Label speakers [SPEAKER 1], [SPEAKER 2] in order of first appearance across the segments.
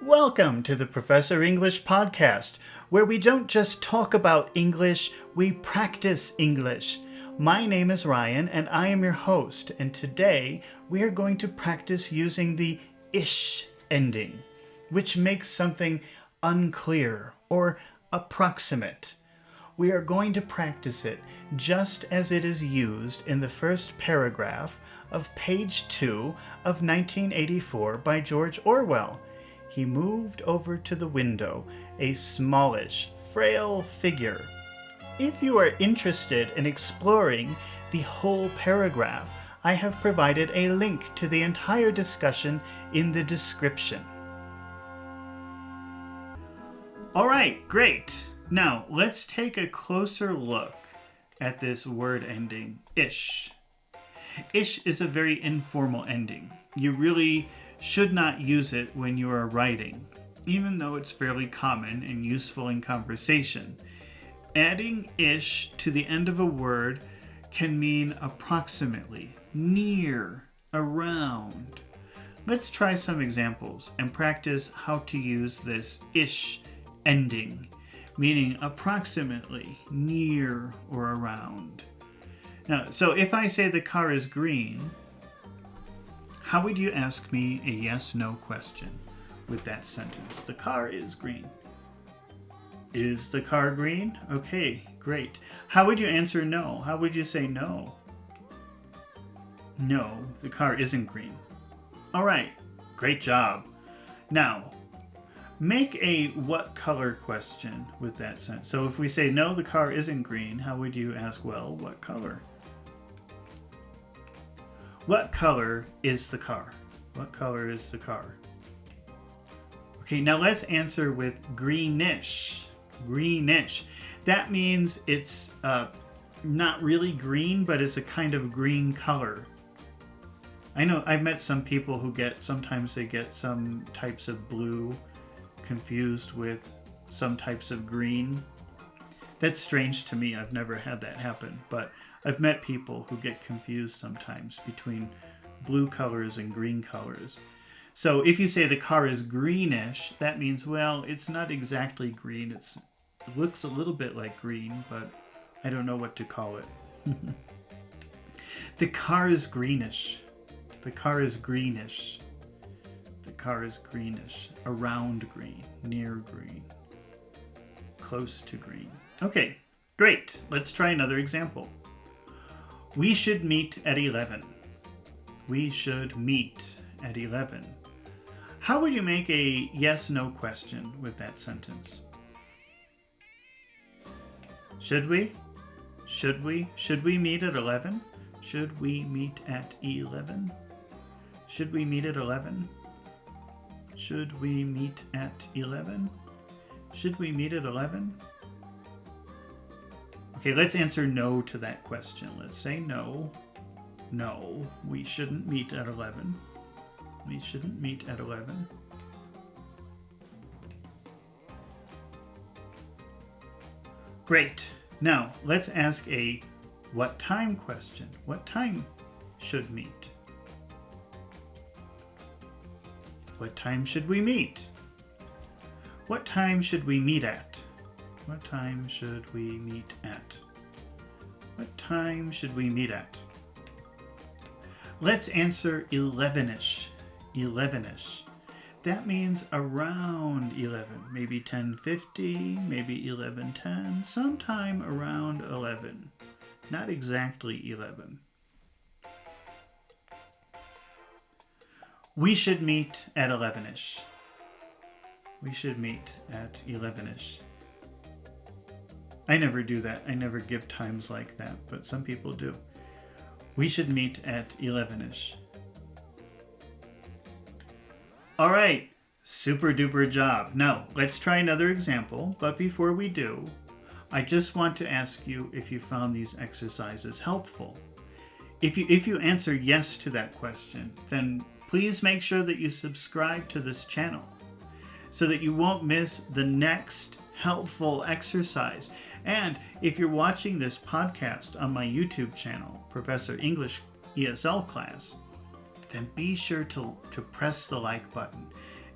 [SPEAKER 1] Welcome to the Professor English podcast, where we don't just talk about English, we practice English. My name is Ryan, and I am your host, and today we are going to practice using the ish ending, which makes something unclear or approximate. We are going to practice it just as it is used in the first paragraph of page 2 of 1984 by George Orwell. He moved over to the window, a smallish, frail figure. If you are interested in exploring the whole paragraph, I have provided a link to the entire discussion in the description. All right, great. Now, let's take a closer look at this word ending, ish. Ish is a very informal ending. You really should not use it when you are writing, even though it's fairly common and useful in conversation. Adding ish to the end of a word can mean approximately, near, around. Let's try some examples and practice how to use this ish ending, meaning approximately, near, or around. Now, so if I say the car is green, how would you ask me a yes-no question with that sentence? The car is green. Is the car green? Okay, great. How would you answer no? How would you say no? No, the car isn't green. All right, great job. Now, make a what color question with that sentence. So if we say no, the car isn't green, how would you ask, well, what color? What color is the car? What color is the car? Okay, now let's answer with greenish. Greenish. That means it's not really green, but it's a kind of green color. I know I've met some people who sometimes they get some types of blue confused with some types of green. That's strange to me. I've never had that happen, but I've met people who get confused sometimes between blue colors and green colors. So if you say the car is greenish, that means, well, it's not exactly green. It looks a little bit like green, but I don't know what to call it. The car is greenish. The car is greenish. The car is greenish. Around green, near green, close to green. Okay, great. Let's try another example. We should meet at 11. We should meet at 11. How would you make a yes-no question with that sentence? Should we? Should we? Should we meet at 11? Should we meet at 11? Should we meet at 11? Should we meet at 11? Should we meet at 11? Okay, let's answer no to that question. Let's say no. No, we shouldn't meet at 11. We shouldn't meet at 11. Great. Now, let's ask a what time question. What time should meet? What time should we meet? What time should we meet at? What time should we meet at? What time should we meet at? Let's answer 11ish. 11ish. That means around 11. Maybe 10:50, maybe 11:10, sometime around 11. Not exactly 11. We should meet at 11ish. We should meet at 11ish. I never do that. I never give times like that, but some people do. We should meet at 11ish. All right, super duper job. Now, let's try another example, but before we do, I just want to ask you if you found these exercises helpful. If you answer yes to that question, then please make sure that you subscribe to this channel so that you won't miss the next helpful exercise. And if you're watching this podcast on my YouTube channel, Professor English ESL Class, then be sure to press the like button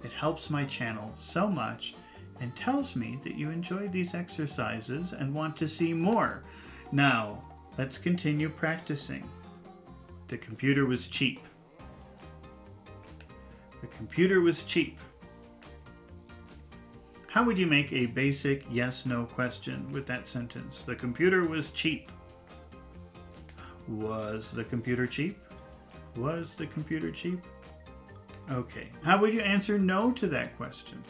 [SPEAKER 1] It helps my channel so much and tells me that you enjoyed these exercises and want to see more. Now, let's continue practicing. The computer was cheap. The computer was cheap. How would you make a basic yes-no question with that sentence? The computer was cheap. Was the computer cheap? Was the computer cheap? Okay. How would you answer no to that question?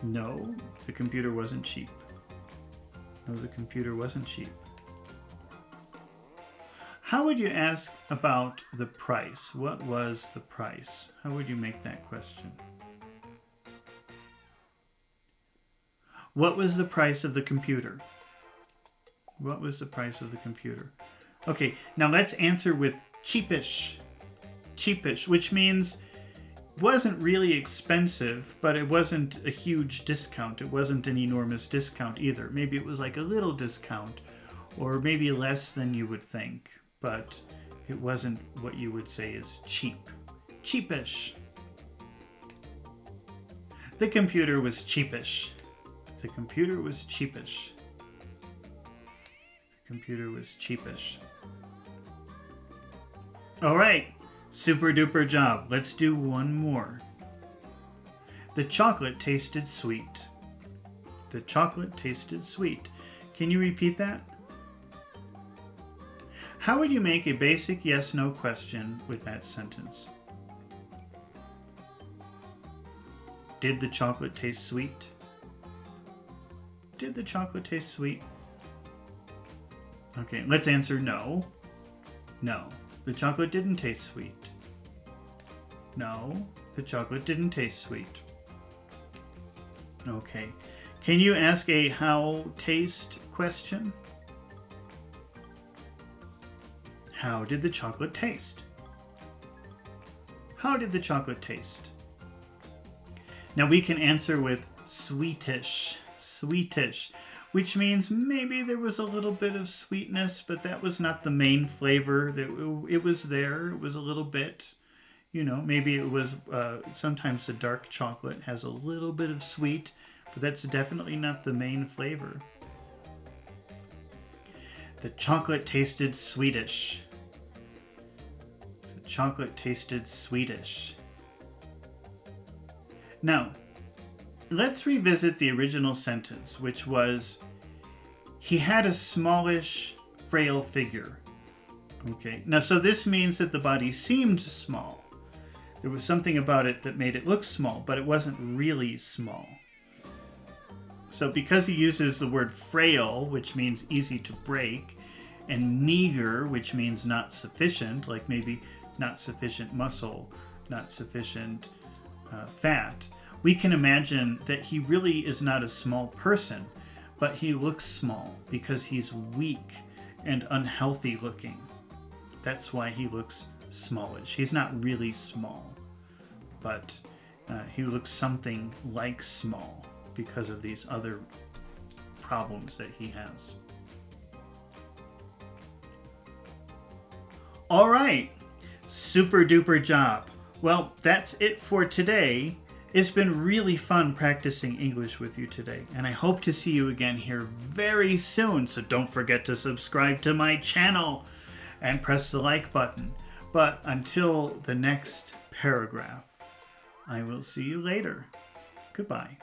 [SPEAKER 1] No, the computer wasn't cheap. No, the computer wasn't cheap. How would you ask about the price? What was the price? How would you make that question? What was the price of the computer? What was the price of the computer? Okay, now let's answer with cheapish. Cheapish, which means wasn't really expensive, but it wasn't a huge discount. It wasn't an enormous discount either. Maybe it was like a little discount, or maybe less than you would think, but it wasn't what you would say is cheap. Cheapish. The computer was cheapish. The computer was cheapish. The computer was cheapish. All right. Super duper job. Let's do one more. The chocolate tasted sweet. The chocolate tasted sweet. Can you repeat that? How would you make a basic yes-no question with that sentence? Did the chocolate taste sweet? Did the chocolate taste sweet? Okay, let's answer no. No. The chocolate didn't taste sweet. No, the chocolate didn't taste sweet. Okay. Can you ask a how taste question? How did the chocolate taste? How did the chocolate taste? Now we can answer with sweetish. Sweetish. Which means maybe there was a little bit of sweetness, but that was not the main flavor. It was there. It was a little bit, maybe it was, sometimes the dark chocolate has a little bit of sweet, but that's definitely not the main flavor. The chocolate tasted sweetish. The chocolate tasted sweetish. Now, let's revisit the original sentence, which was, he had a smallish, frail figure. Okay, now so this means that the body seemed small. There was something about it that made it look small, but it wasn't really small. So because he uses the word frail, which means easy to break, and meager, which means not sufficient, like maybe not sufficient muscle, not sufficient fat, we can imagine that he really is not a small person, but he looks small because he's weak and unhealthy looking. That's why he looks smallish. He's not really small, but he looks something like small because of these other problems that he has. All right, super duper job. Well, that's it for today. It's been really fun practicing English with you today, and I hope to see you again here very soon. So don't forget to subscribe to my channel and press the like button. But until the next paragraph, I will see you later. Goodbye.